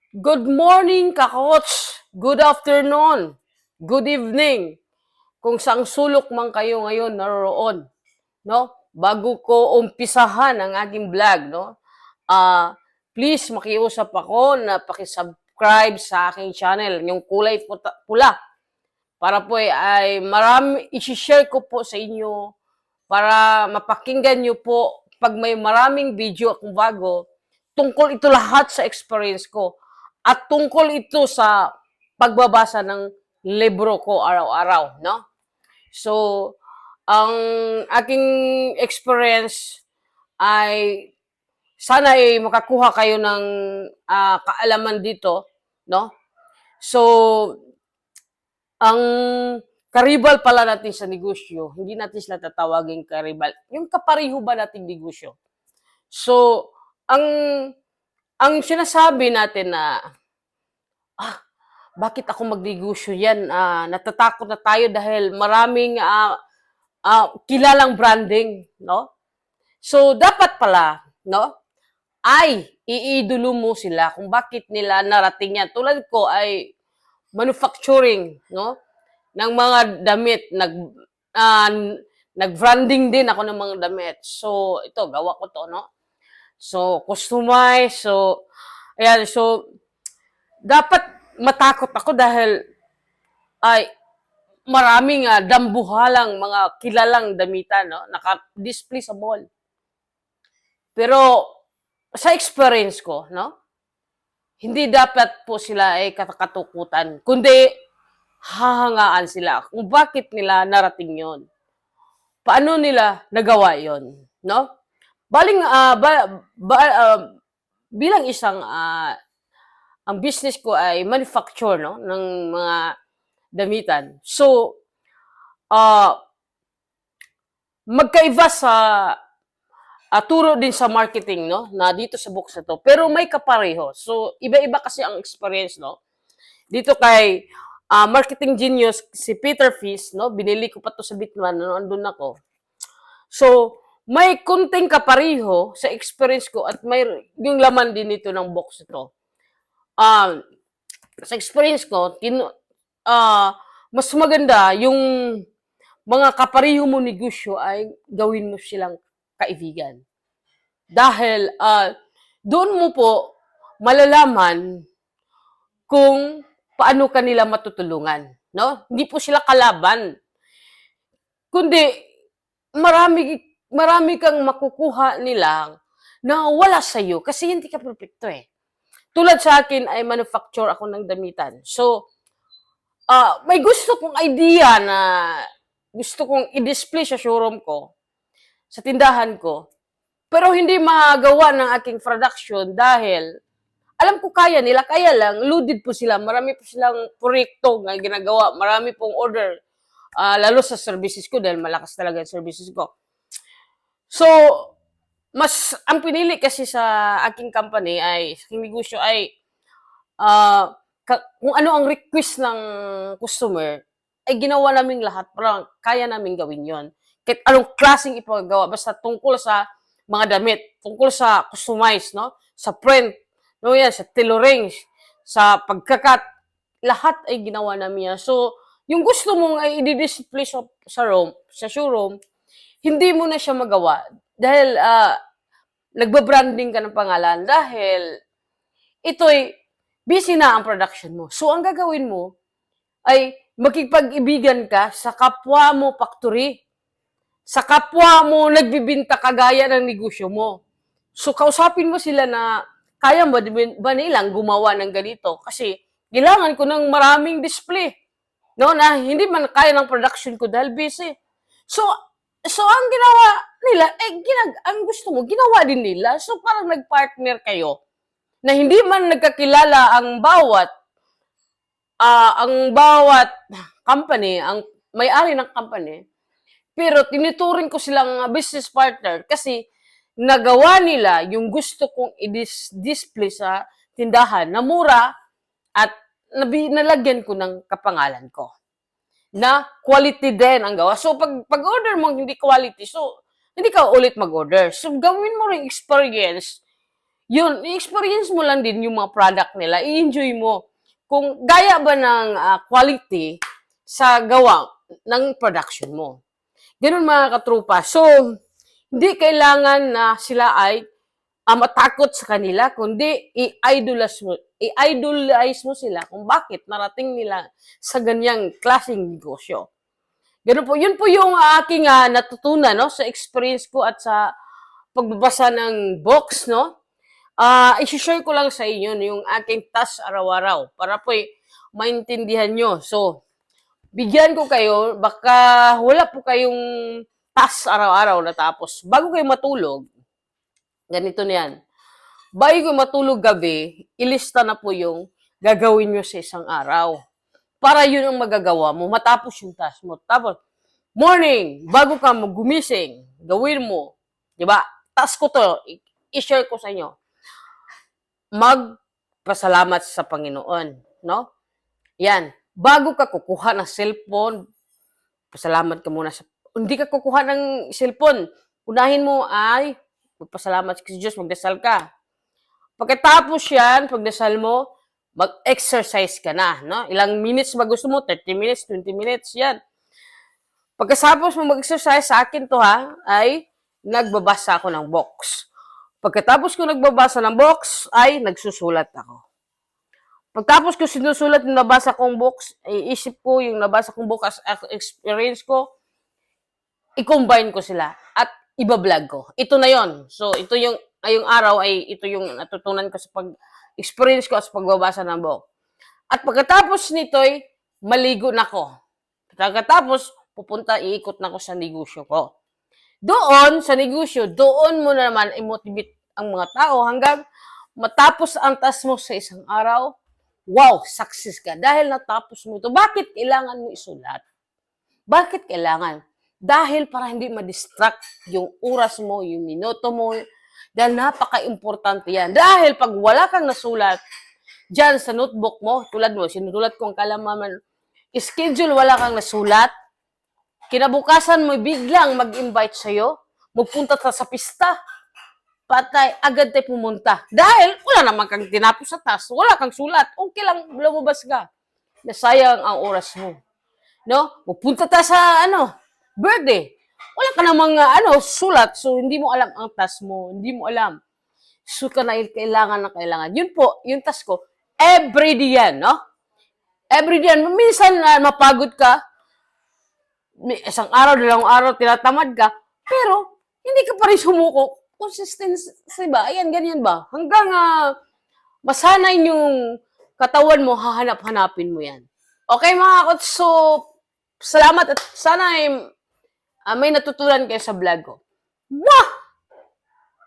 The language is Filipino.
Good morning, ka-coach. Good afternoon. Good evening. Kung saang sulok man kayo ngayon naroon, no? Bago ko umpisahan ang aking vlog, no? Please makiusap ako na paki-subscribe sa aking channel, yung kulay pula. Para po ay marami i-share ko po sa inyo para mapakinggan niyo po pag may maraming video akong bago, tungkol ito lahat sa experience ko at tungkol ito sa pagbabasa ng libro ko araw-araw, no? So, ang aking experience ay sana ay makakuha kayo ng kaalaman dito, no? So, ang karibal pala natin sa negosyo, hindi natin sila tatawagin karibal. Yung kapariho ba nating negosyo? So, ang sinasabi natin na, bakit ako magnegosyo yan? Natatakot na tayo dahil maraming kilalang branding, no? So, dapat pala, no? Ay, iidolo mo sila kung bakit nila narating yan. Tulad ko ay manufacturing, no? Ng mga damit, nag-branding din ako ng mga damit. So, ito, gawa ko to, no? So, customize. So, ayan. So, dapat matakot ako dahil ay maraming dambuhalang mga kilalang damitan, no? Naka-display sa mall. Pero, sa experience ko, no? Hindi dapat po sila ay katukutan, kundi hahangaan sila kung bakit nila narating yon. Paano nila nagawa yon, no? Baling bilang isang ang business ko ay manufacture, no, ng mga damitan. So, magkaiba sa turo din sa marketing, no, na dito sa books na to. Pero may kapareho. So, iba-iba kasi ang experience, no. Dito kay marketing genius si Peter Fish, no, binili ko pa to sa Bitman, no, andun ako. So, may kunting kapareho sa experience ko at may yung laman din nito ng box ito. Sa experience ko, mas maganda yung mga kapareho mo negosyo ay gawin mo silang kaibigan. Dahil doon mo po malalaman kung paano kanila matutulungan, no? Hindi po sila kalaban. Kundi marami kang makukuha nilang na wala sa iyo kasi hindi ka perfecto eh. Tulad sa akin ay manufacture ako ng damitan. So, may gusto kong idea na gusto kong i-display sa showroom ko, sa tindahan ko, pero hindi magawa ng aking production dahil alam ko kaya nila, kaya lang, loaded po sila. Marami po silang proyekto na ginagawa. Marami pong order. Lalo sa services ko dahil malakas talaga yung services ko. So, ang pinili kasi sa aking company ay, sa aking negosyo ay, kung ano ang request ng customer, ay ginawa naming lahat. Parang kaya namin gawin yon. Kahit anong klaseng ipagawa, basta tungkol sa mga damit, tungkol sa customize, no? Sa print, no, yan, sa tailoring, sa pagkakat, lahat ay ginawa namin yan. So, yung gusto mong ay i-display sa showroom, hindi mo na siya magawa dahil nagbabranding ka ng pangalan dahil ito'y busy na ang production mo. So, ang gagawin mo ay makipag-ibigan ka sa kapwa mo factory, sa kapwa mo nagbibinta kagaya ng negosyo mo. So, kausapin mo sila na kaya ba nilang gumawa ng ganito? Kasi, kailangan ko ng maraming display. No, na hindi man kaya ng production ko dahil busy. So ang ginawa nila, ang gusto mo, ginawa din nila. So, parang nag-partner kayo na hindi man nagkakilala ang bawat company, ang may-ari ng company, pero tinuturing ko silang business partner kasi nagawa nila yung gusto kong i-display sa tindahan na mura at nalagyan ko ng kapangalan ko. Na quality din ang gawa. So, pag-order mo hindi quality, so, hindi ka ulit mag-order. So, gawin mo rin experience Yun, i-experience mo lang din yung mga product nila, i-enjoy mo. Kung gaya ba ng quality sa gawa ng production mo. Ganun mga katrupa. So, hindi kailangan na sila ay matakot sa kanila, kundi i-idolize mo sila kung bakit narating nila sa ganyang klaseng negosyo. Ganun po, yun po yung aking natutunan, no, sa experience ko at sa pagbabasa ng books, no. I-share ko lang sa inyo yung aking task araw-araw para po maintindihan nyo. So, bigyan ko kayo, baka wala po kayong task araw-araw na tapos. Bago kayo matulog, ganito na yan. Bago kayo matulog gabi, ilista na po yung gagawin nyo sa isang araw. Para yun ang magagawa mo, matapos yung task mo. Tapos, morning, bago ka gumising, gawin mo. Diba? Task ko to, i-share ko sa inyo. Magpasalamat sa Panginoon. No? Yan. Bago ka kukuha ng cellphone, pasalamat ka muna sa... Hindi ka kukuha ng cellphone. Unahin mo ay magpasalamat sa Diyos, magdasal ka. Pagkatapos yan, pagdasal mo, mag-exercise ka na. No? Ilang minutes ba gusto mo? 30 minutes, 20 minutes, yan. Pagkatapos mo mag-exercise, sa akin to ay nagbabasa ako ng box. Pagkatapos ko nagbabasa ng box, ay nagsusulat ako. Pagtapos ko sinusulat yung nabasa kong box, iisip ko yung nabasa kong box as experience ko, i-combine ko sila at iba-vlog ko. Ito na yon. So, ito yung, ngayong araw ay ito yung natutunan ko sa pag-experience ko sa pagbabasa ng book. At pagkatapos nito'y maligo na ko. Pagkatapos, iikot na ko sa negosyo ko. Doon, sa negosyo, doon mo na naman i-motivate ang mga tao hanggang matapos ang task mo sa isang araw, wow, success ka. Dahil natapos mo ito. Bakit kailangan mo isulat? Bakit kailangan? Dahil para hindi ma-distract yung oras mo, yung minuto mo. Dahil napaka-importante yan. Dahil pag wala kang nasulat, dyan sa notebook mo, tulad mo, sinutulat ko ang kalamaman, schedule wala kang nasulat, kinabukasan mo biglang mag-invite sa'yo, magpunta sa pista, patay, agad tayo pumunta. Dahil wala naman kang tinapos sa task, wala kang sulat, okay lang, lumabas ka. Nasayang ang oras mo. No? Magpunta tayo sa, birthday. Wala ka namang, sulat, so hindi mo alam ang task mo, hindi mo alam. So, kailangan na kailangan. Yun po, yung task ko, everyday yan, no? Everyday yan. Minsan, mapagod ka, isang araw, dalawang araw, tinatamad ka, pero hindi ka pa rin sumuko. Consistency ba? Ayan, ganyan ba? Hanggang masanay yung katawan mo, hahanap-hanapin mo yan. Okay mga kots, so salamat at sana may natutunan kayo sa vlog ko. Mwah!